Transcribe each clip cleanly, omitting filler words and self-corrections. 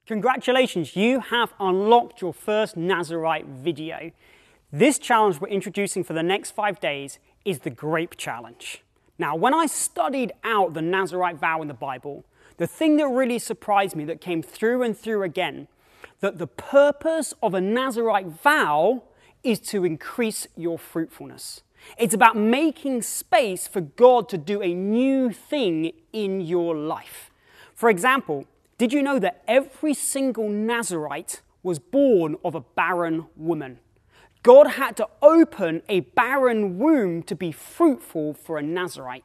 Congratulations, you have unlocked your first Nazarite video. This challenge we're introducing for the next 5 days is the Grape Challenge. Now, when I studied out the Nazarite vow in the Bible, the thing that really surprised me, that came through and through again, that the purpose of a Nazarite vow is to increase your fruitfulness. It's about making space for God to do a new thing in your life. For example, did you know that every single Nazarite was born of a barren woman? God had to open a barren womb to be fruitful for a Nazarite,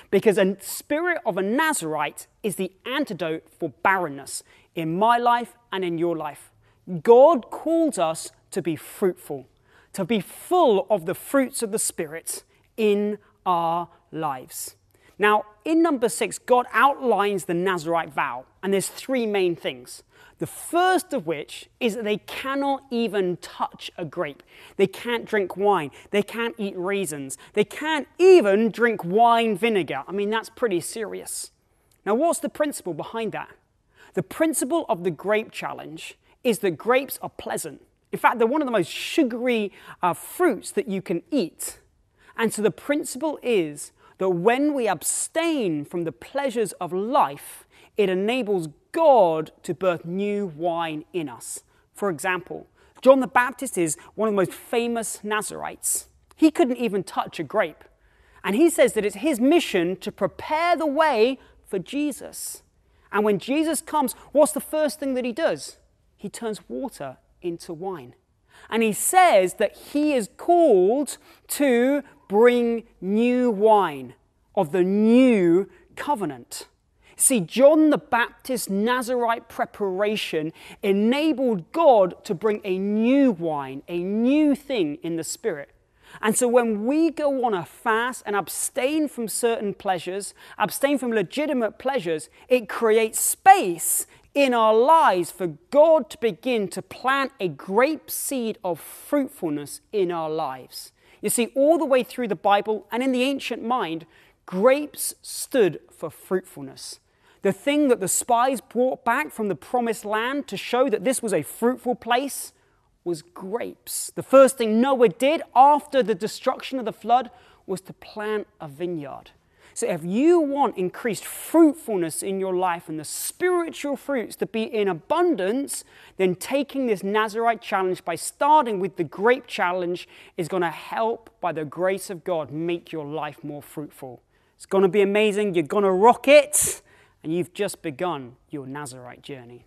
because a spirit of a Nazarite is the antidote for barrenness in my life and in your life. God calls us to be fruitful, to be full of the fruits of the Spirit in our lives. Now, in number 6, God outlines the Nazarite vow, and there's 3 main things. The first of which is that they cannot even touch a grape. They can't drink wine. They can't eat raisins. They can't even drink wine vinegar. I mean, that's pretty serious. Now, what's the principle behind that? The principle of the Grape Challenge is that grapes are pleasant. In fact, they're one of the most sugary fruits that you can eat. And so the principle is that when we abstain from the pleasures of life, it enables God to birth new wine in us. For example, John the Baptist is one of the most famous Nazarites. He couldn't even touch a grape. And he says that it's his mission to prepare the way for Jesus. And when Jesus comes, what's the first thing that he does? He turns water into wine. And he says that he is called to bring new wine of the new covenant. See, John the Baptist's Nazarite preparation enabled God to bring a new wine, a new thing in the Spirit. And so when we go on a fast and abstain from certain pleasures, abstain from legitimate pleasures, it creates space in our lives for God to begin to plant a grape seed of fruitfulness in our lives. You see, all the way through the Bible and in the ancient mind, grapes stood for fruitfulness. The thing that the spies brought back from the promised land to show that this was a fruitful place was grapes. The first thing Noah did after the destruction of the flood was to plant a vineyard. So if you want increased fruitfulness in your life and the spiritual fruits to be in abundance, then taking this Nazarite challenge by starting with the Grape Challenge is going to help, by the grace of God, make your life more fruitful. It's going to be amazing. You're going to rock it, and you've just begun your Nazarite journey.